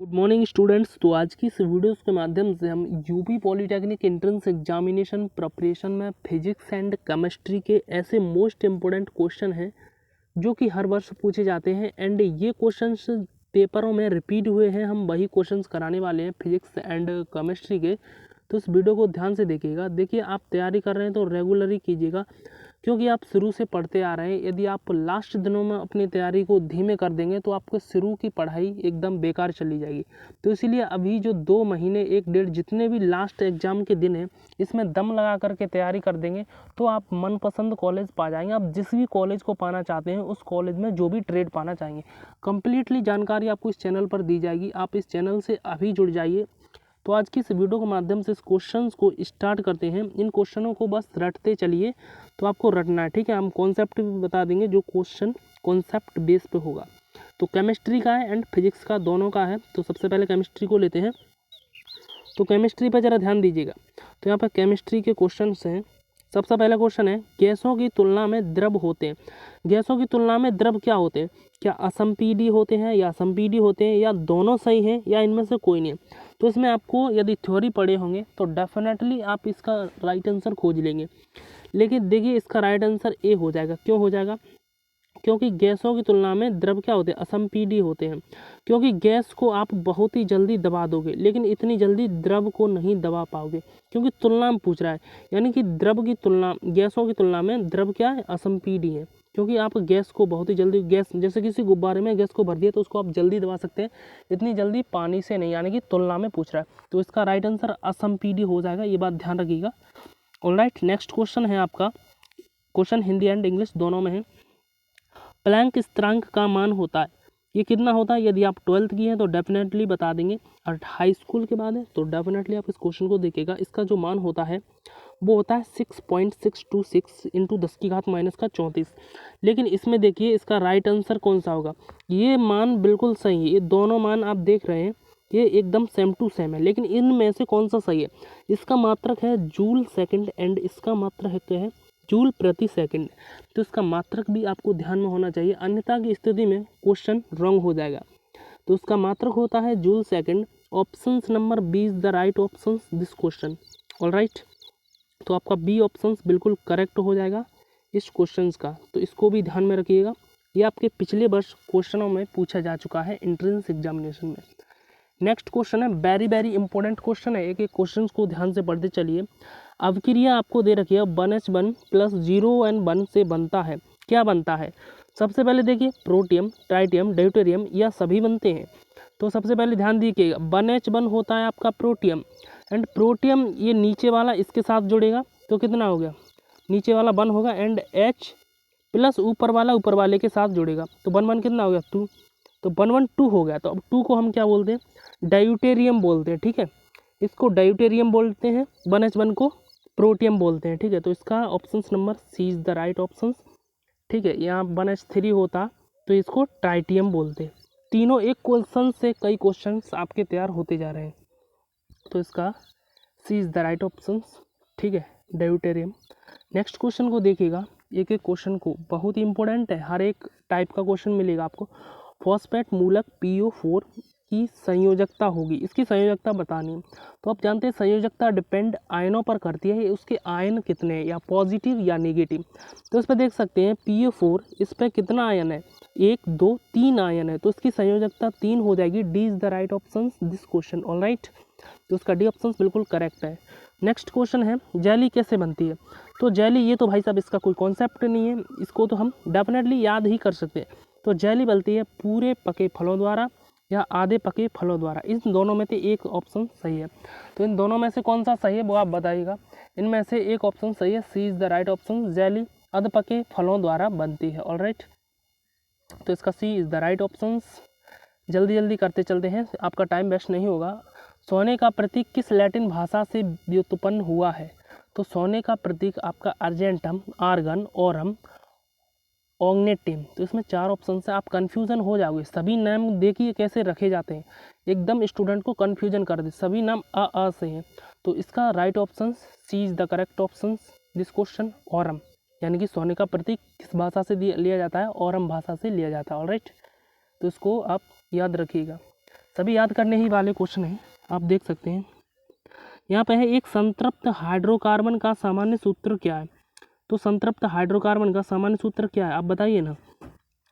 Good morning students. तो आज की इस वीडियोस के माध्यम से हम UP polytechnic entrance examination preparation में फिजिक्स एंड केमिस्ट्री के ऐसे मोस्ट इम्पोर्टेंट क्वेश्चन हैं जो कि हर वर्ष पूछे जाते हैं एंड ये क्वेश्चंस पेपरों में रिपीट हुए हैं। हम वही क्वेश्चंस कराने वाले हैं फिजिक्स एंड केमिस्ट्री के। तो इस वीडियो को ध्यान से देखिएगा। देखिए, आप तैयारी कर रहे हैं तो रेगुलरली कीजिएगा क्योंकि आप शुरू से पढ़ते आ रहे हैं। यदि आप लास्ट दिनों में अपनी तैयारी को धीमे कर देंगे तो आपको शुरू की पढ़ाई एकदम बेकार चली जाएगी। तो इसीलिए अभी जो 2 महीने 1 डेढ़ जितने भी लास्ट एग्ज़ाम के दिन हैं इसमें दम लगा करके तैयारी कर देंगे तो आप मनपसंद कॉलेज पा जाएंगे। आप जिस भी कॉलेज को पाना चाहते हैं उस कॉलेज में जो भी ट्रेड पाना चाहेंगे, कंप्लीटली जानकारी आपको इस चैनल पर दी जाएगी। आप इस चैनल से अभी जुड़ जाइए। तो आज की इस वीडियो के माध्यम से इस क्वेश्चंस को स्टार्ट करते हैं। इन क्वेश्चनों को बस रटते चलिए। तो आपको रटना है, ठीक है। हम कॉन्सेप्ट भी बता देंगे जो क्वेश्चन कॉन्सेप्ट बेस पे होगा। तो केमिस्ट्री का है एंड फिजिक्स का, दोनों का है। तो सबसे पहले केमिस्ट्री को लेते हैं। तो केमिस्ट्री पर ज़रा ध्यान दीजिएगा। तो यहाँ पर केमिस्ट्री के क्वेश्चन हैं। सबसे पहला क्वेश्चन है, गैसों की तुलना में द्रव होते हैं। गैसों की तुलना में द्रव क्या होते हैं? क्या असंपीडी होते हैं या संपीडी होते हैं या दोनों सही हैं या इनमें से कोई नहीं है? तो इसमें आपको यदि थ्योरी पढ़े होंगे तो डेफिनेटली आप इसका राइट आंसर खोज लेंगे। लेकिन देखिए, इसका राइट आंसर ए हो जाएगा। क्यों हो जाएगा? क्योंकि गैसों की तुलना में द्रव क्या होते हैं? असंपीडी होते हैं। क्योंकि गैस को आप बहुत ही जल्दी दबा दोगे लेकिन इतनी जल्दी द्रव को नहीं दबा पाओगे, क्योंकि तुलना में पूछ रहा है। यानी कि द्रव की तुलना, गैसों की तुलना में द्रव क्या है? असंपीडी है। क्योंकि आप गैस को बहुत ही जल्दी, गैस जैसे किसी गुब्बारे में गैस को भर दिया तो उसको आप जल्दी दबा सकते हैं, इतनी जल्दी पानी से नहीं। यानी कि तुलना में पूछ रहा है तो इसका राइट आंसर असंपीडी हो जाएगा। ये बात ध्यान रखिएगा। ऑलराइट, नेक्स्ट क्वेश्चन है आपका। क्वेश्चन हिंदी एंड इंग्लिश दोनों में है। प्लैंक स्थिरांक का मान होता है, ये कितना होता है? यदि आप 12th की हैं तो डेफिनेटली बता देंगे, और हाई स्कूल के बाद है तो डेफिनेटली आप इस क्वेश्चन को देखिएगा। इसका जो मान होता है वो होता है 6.626 इंटू 10⁻⁻34। लेकिन इसमें देखिए इसका राइट आंसर कौन सा होगा? ये मान बिल्कुल सही है। ये दोनों मान आप देख रहे हैं ये एकदम सेम टू सेम है, लेकिन इनमें से कौन सा सही है? इसका मात्रक है जूल सेकंड एंड इसका मात्रक क्या है? जूल प्रति सेकंड। तो इसका मात्रक भी आपको ध्यान में होना चाहिए, अन्यथा की स्थिति में क्वेश्चन रॉन्ग हो जाएगा। तो उसका मात्रक होता है joule second. Option number B is the right option this question. Alright, तो आपका बी ऑप्शन बिल्कुल करेक्ट हो जाएगा इस क्वेश्चन का। तो इसको भी ध्यान में रखिएगा। ये आपके पिछले वर्ष क्वेश्चनों में पूछा जा चुका है एंट्रेंस एग्जामिनेशन में। नेक्स्ट क्वेश्चन है, वेरी वेरी इंपॉर्टेंट क्वेश्चन है। एक एक क्वेश्चन को ध्यान से पढ़ते चलिए। अवक्रिया आपको दे रखी है 1H1 प्लस 0N1 से बनता है। क्या बनता है? सबसे पहले देखिए, प्रोटियम, ट्राइटियम, ड्यूटेरियम या सभी बनते हैं। तो सबसे पहले ध्यान दीजिएगा, 1H1 होता है आपका प्रोटियम एंड प्रोटियम ये नीचे वाला इसके साथ जुड़ेगा तो कितना हो गया? नीचे वाला 1 होगा एंड H प्लस ऊपर वाला ऊपर वाले के साथ जुड़ेगा तो 1 1 कितना हो गया? 2। तो 1 1 2 हो गया। तो अब 2 को हम क्या बोलते हैं? ड्यूटेरियम बोलते हैं, ठीक है। इसको ड्यूटेरियम बोलते हैं, 1H1 को प्रोटियम बोलते हैं, ठीक है। तो इसका option number C is the right option, ठीक है। यहाँ 1H3 होता तो इसको ट्राइटियम बोलते हैं। तीनों एक क्वेश्चन से कई क्वेश्चंस आपके तैयार होते जा रहे हैं, तो इसका C is the right option, ठीक है, ड्यूटेरियम। नेक्स्ट क्वेश्चन को देखिएगा। एक एक क्वेश्चन को बहुत ही इंपॉर्टेंट है, हर एक टाइप का क्वेश्चन मिलेगा आपको। फॉस्फेट मूलक PO4 की संयोजकता होगी, इसकी संयोजकता बतानी है। तो आप जानते हैं संयोजकता डिपेंड आयनों पर करती है, उसके आयन कितने हैं, या पॉजिटिव या नेगेटिव। तो इस पर देख सकते हैं PO4, इस पर कितना आयन है? 1 2 3 आयन है, तो इसकी संयोजकता 3 हो जाएगी। D is the right option this question. Alright, तो उसका डी ऑप्शन बिल्कुल करेक्ट है। नेक्स्ट क्वेश्चन है, जेली कैसे बनती है? तो जेली, ये तो भाई साहब इसका कोई कॉन्सेप्ट नहीं है, इसको तो हम डेफिनेटली याद ही कर सकते हैं। तो जेली बनती है पूरे पके फलों द्वारा या आधे पके फलों द्वारा। इन दोनों में से एक ऑप्शन सही है। तो इन दोनों में से कौन सा सही है वो आप बताइएगा। इनमें से एक ऑप्शन सही है, C is the right option. Jelly अध पके फलों द्वारा बनती है। ऑलराइट, तो इसका C is the right option. जल्दी जल्दी करते चलते हैं, आपका टाइम वेस्ट नहीं होगा। सोने का प्रतीक किस लैटिन भाषा से व्युत्पन्न हुआ है? तो सोने का प्रतीक आपका अर्जेंटम, आर्गन, ओरम, ऑग्नेटिम। तो इसमें 4 ऑप्शन से आप कंफ्यूजन हो जाओगे। सभी नाम देखिए कैसे रखे जाते हैं, एकदम स्टूडेंट को कंफ्यूजन कर दे। सभी नाम अ से हैं। तो इसका right option C is the correct option this question, ओरम। यानी कि सोने का प्रतीक किस भाषा से लिया जाता है? ओरम भाषा से लिया जाता है। ऑलराइट, तो इसको आप याद रखिएगा। सभी याद करने ही वाले क्वेश्चन हैं, आप देख सकते हैं। यहाँ पे है एक संतृप्त हाइड्रोकार्बन का सामान्य सूत्र क्या है। तो संतृप्त हाइड्रोकार्बन का सामान्य सूत्र क्या है, आप बताइए ना।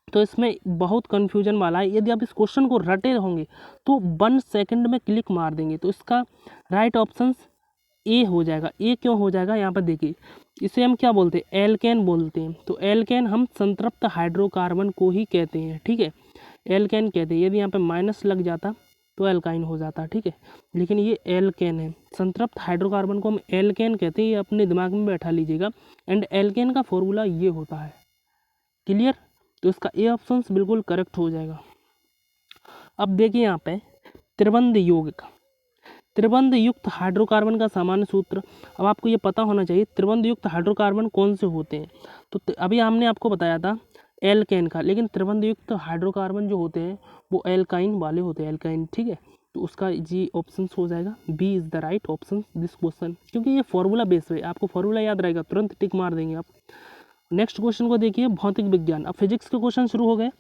तो इसमें बहुत कन्फ्यूजन वाला है, यदि आप इस क्वेश्चन को रटे होंगे तो 1 सेकंड में क्लिक मार देंगे। तो इसका राइट ऑप्शन ए हो जाएगा। ए क्यों हो जाएगा, यहाँ पर देखिए, इसे हम क्या बोलते हैं, एल्केन बोलते हैं। तो एल्केन हम संतृप्त हाइड्रोकार्बन को ही कहते हैं, ठीक है, एल्केन कहते हैं। यदि यहाँ पे माइनस लग जाता तो एल्काइन हो जाता, ठीक है, लेकिन ये एल्केन है। संतृप्त हाइड्रोकार्बन को हम एल्केन कहते हैं, ये अपने दिमाग में बैठा लीजिएगा। एंड एल्केन का फॉर्मूला ये होता है, क्लियर। तो इसका ए ऑप्शन बिल्कुल करेक्ट हो जाएगा। अब देखिए यहाँ पे त्रिबंध यौगिक, त्रिबंध युक्त हाइड्रोकार्बन का सामान्य सूत्र। अब आपको ये पता होना चाहिए त्रिबंध युक्त हाइड्रोकार्बन कौन से होते हैं। तो अभी हमने आपको बताया था एल्केन का, लेकिन त्रिबंध युक्त हाइड्रोकार्बन जो होते हैं वो एल्काइन वाले होते हैं, एल्काइन, ठीक है। तो उसका जी ऑप्शन हो जाएगा, B is the right option this question, क्योंकि ये फॉर्मूला बेस है, आपको फॉर्मूला याद रहेगा, तुरंत टिक मार देंगे आप। नेक्स्ट क्वेश्चन को देखिए, भौतिक विज्ञान। अब फिजिक्स के क्वेश्चन शुरू हो गए,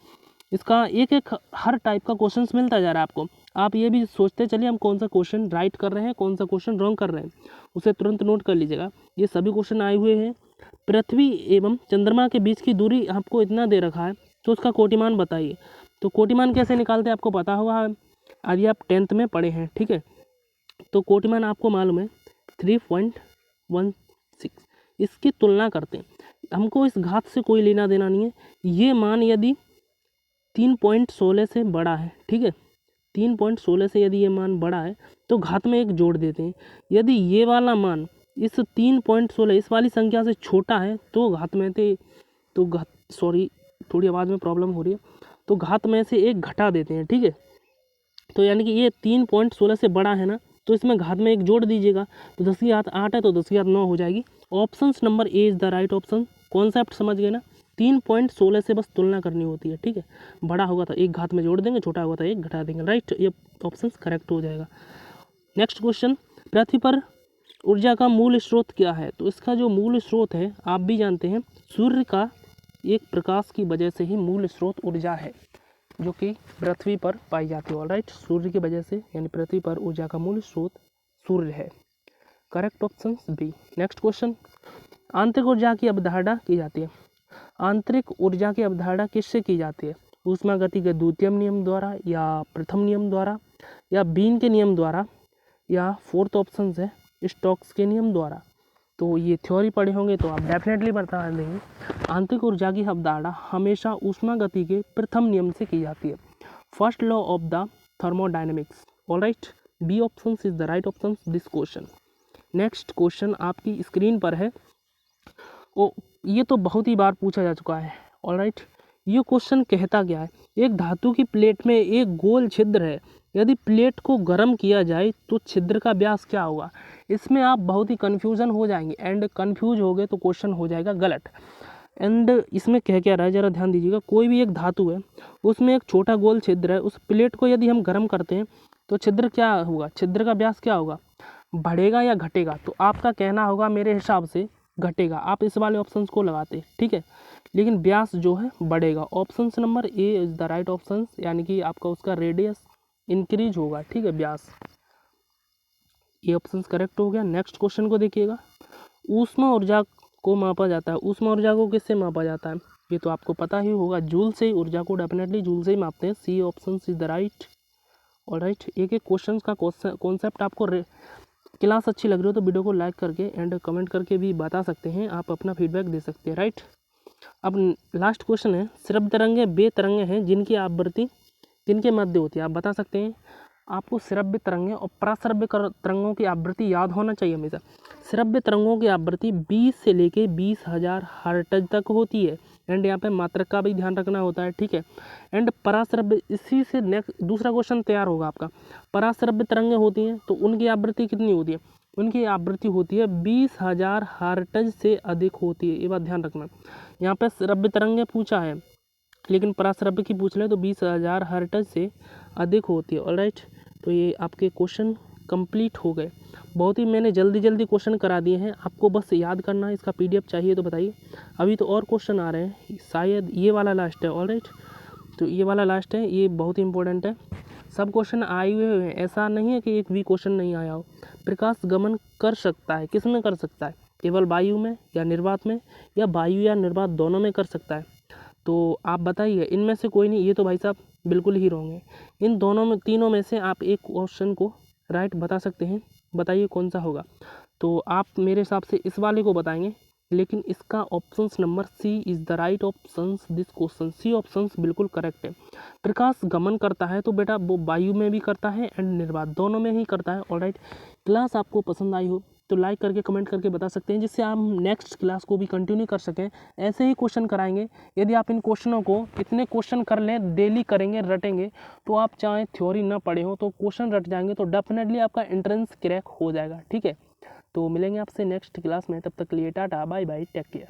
इसका एक एक हर टाइप का क्वेश्चन मिलता जा रहा है आपको। आप ये भी सोचते चलिए हम कौन सा क्वेश्चन राइट कर रहे हैं, कौन सा क्वेश्चन रॉन्ग कर रहे हैं, उसे तुरंत नोट कर लीजिएगा। ये सभी क्वेश्चन आए हुए हैं। पृथ्वी एवं चंद्रमा के बीच की दूरी आपको इतना दे रखा है, तो उसका कोटिमान बताइए। तो कोटिमान कैसे निकालते हैं आपको पता होगा, यदि आप 10th में पढ़े हैं, ठीक है। तो कोटिमान आपको मालूम है 3.16। इसकी तुलना करते हैं, हमको इस घात से कोई लेना देना नहीं है। ये मान यदि 3.16 से बड़ा है, ठीक है, 3.16 से यदि ये मान बड़ा है तो घात में 1 जोड़ देते हैं। यदि ये वाला मान इस 3.16 इस वाली संख्या से छोटा है तो घात में तो घात, सॉरी थोड़ी आवाज़ में प्रॉब्लम हो रही है, तो घात में से 1 घटा देते हैं, ठीक है। तो यानी कि ये 3.16 से बड़ा है ना, तो इसमें घात में 1 जोड़ दीजिएगा। तो 10 की घात 8 है तो 10 की घात 9 हो जाएगी। Option number A is the right option. Concept समझ गए ना, 3.16 से बस तुलना करनी होती है, ठीक है। बड़ा होगा तो 1 घात में जोड़ देंगे, छोटा होगा तो 1 घटा देंगे, राइट। ये ऑप्शन करेक्ट हो जाएगा। नेक्स्ट क्वेश्चन, पृथ्वी पर ऊर्जा का मूल स्रोत क्या है। तो इसका जो मूल स्रोत है आप भी जानते हैं, सूर्य का एक प्रकाश की वजह से ही मूल स्रोत ऊर्जा है जो कि पृथ्वी पर पाई जाती है, ऑलराइट। सूर्य की वजह से यानी पृथ्वी पर ऊर्जा का मूल स्रोत सूर्य है, correct option B. Next question, आंतरिक ऊर्जा की अवधारणा की जाती है। आंतरिक ऊर्जा की अवधारणा किससे की जाती है, ऊष्मागति के द्वितीय नियम द्वारा या प्रथम नियम द्वारा या बीन के नियम द्वारा या फोर्थ ऑप्शन है स्टोक्स के नियम द्वारा। तो ये थ्योरी पढ़े होंगे तो आप डेफिनेटली बता देंगे। आंतरिक ऊर्जा की अवधारणा हमेशा ऊष्मागति के प्रथम नियम से की जाती है, first law of the thermodynamics, alright. B option is the right option this question. Next question आपकी स्क्रीन पर है, ये तो बहुत ही बार पूछा जा चुका है, ऑलराइट। ये क्वेश्चन कहता क्या है, एक धातु की प्लेट में एक गोल छिद्र है, यदि प्लेट को गर्म किया जाए तो छिद्र का व्यास क्या होगा। इसमें आप बहुत ही कन्फ्यूजन हो जाएंगे, एंड कन्फ्यूज हो गए तो क्वेश्चन हो जाएगा गलत। एंड इसमें कह क्या रहा है जरा ध्यान दीजिएगा, कोई भी एक धातु है उसमें एक छोटा गोल छिद्र है, उस प्लेट को यदि हम गर्म करते हैं तो छिद्र क्या होगा, छिद्र का व्यास क्या होगा, बढ़ेगा या घटेगा। तो आपका कहना होगा मेरे हिसाब से घटेगा, आप इस वाले ऑप्शंस को लगाते, ठीक है, लेकिन व्यास जो है बढ़ेगा। Option number A is the right option, यानी कि आपका उसका रेडियस इंक्रीज होगा, ठीक है, व्यास। ये ऑप्शन करेक्ट हो गया। नेक्स्ट क्वेश्चन को देखिएगा, ऊष्मा ऊर्जा को मापा जाता है, ऊष्मा ऊर्जा को किससे मापा जाता है, ये तो आपको पता ही होगा, जूल से ऊर्जा को डेफिनेटली जूल से ही मापते हैं। C option is the right, alright. एक एक क्वेश्चन का कॉन्सेप्ट आपको क्लास अच्छी लग रही हो तो वीडियो को लाइक करके एंड कमेंट करके भी बता सकते हैं, आप अपना फीडबैक दे सकते हैं, राइट। अब लास्ट क्वेश्चन है, श्रव्य तरंगे वे तरंगे हैं जिनकी आवृत्ति किनके मध्य होती है, आप बता सकते हैं। आपको श्रव्य तरंगे और पराश्रव्य तरंगों की आवृत्ति याद होना चाहिए हमेशा। श्रव्य तरंगों की आवृत्ति 20 से लेके 20,000 हर्ट्ज तक होती है, एंड यहाँ पे मात्रक का भी ध्यान रखना होता है, ठीक है। एंड पराश्रव्य, इसी से नेक्स्ट दूसरा क्वेश्चन तैयार होगा आपका। पराश्रव्य तरंगें होती हैं तो उनकी आवृत्ति कितनी होती है, उनकी आवृत्ति होती है 20,000 हर्ट्ज से अधिक होती है, ये बात ध्यान रखना। यहाँ पे श्रव्य तरंगें पूछा है, लेकिन पराश्रव्य की पूछ लें तो 20,000 हर्ट्ज से अधिक होती है, ऑलराइट। तो ये आपके क्वेश्चन कंप्लीट हो गए। बहुत ही मैंने जल्दी क्वेश्चन करा दिए हैं, आपको बस याद करना है। इसका PDF चाहिए तो बताइए, अभी तो और क्वेश्चन आ रहे हैं, शायद ये वाला लास्ट है, ऑलराइट। तो ये वाला लास्ट है, ये बहुत ही इंपॉर्टेंट है। सब क्वेश्चन आए हुए हैं, ऐसा नहीं है कि एक भी क्वेश्चन नहीं आया हो। प्रकाश गमन कर सकता है, किस में कर सकता है? केवल वायु में या निर्वात में, या वायु या निर्वात दोनों में कर सकता है? तो आप बताइए इनमें से कोई नहीं। ये तो भाई साहब बिल्कुल ही रॉन्ग है। इन दोनों में, तीनों में से आप एक क्वेश्चन को राइट बता सकते हैं, बताइए कौन सा होगा। तो आप मेरे हिसाब से इस वाले को बताएंगे, लेकिन इसका options number C is the right options this question. C options बिल्कुल करेक्ट है। प्रकाश गमन करता है तो बेटा वो वायु में भी करता है एंड निर्वात दोनों में ही करता है। ऑलराइट, क्लास आपको पसंद आई हो तो लाइक करके कमेंट करके बता सकते हैं, जिससे आप नेक्स्ट क्लास को भी कंटिन्यू कर सकें। ऐसे ही क्वेश्चन कराएंगे। यदि आप इन क्वेश्चनों को, इतने क्वेश्चन कर लें, डेली करेंगे, रटेंगे, तो आप चाहे थ्योरी ना पढ़े हो तो क्वेश्चन रट जाएंगे, तो डेफिनेटली आपका एंट्रेंस क्रैक हो जाएगा। ठीक है, तो मिलेंगे आपसे नेक्स्ट क्लास में, तब तक के लिए tata bye bye, take care.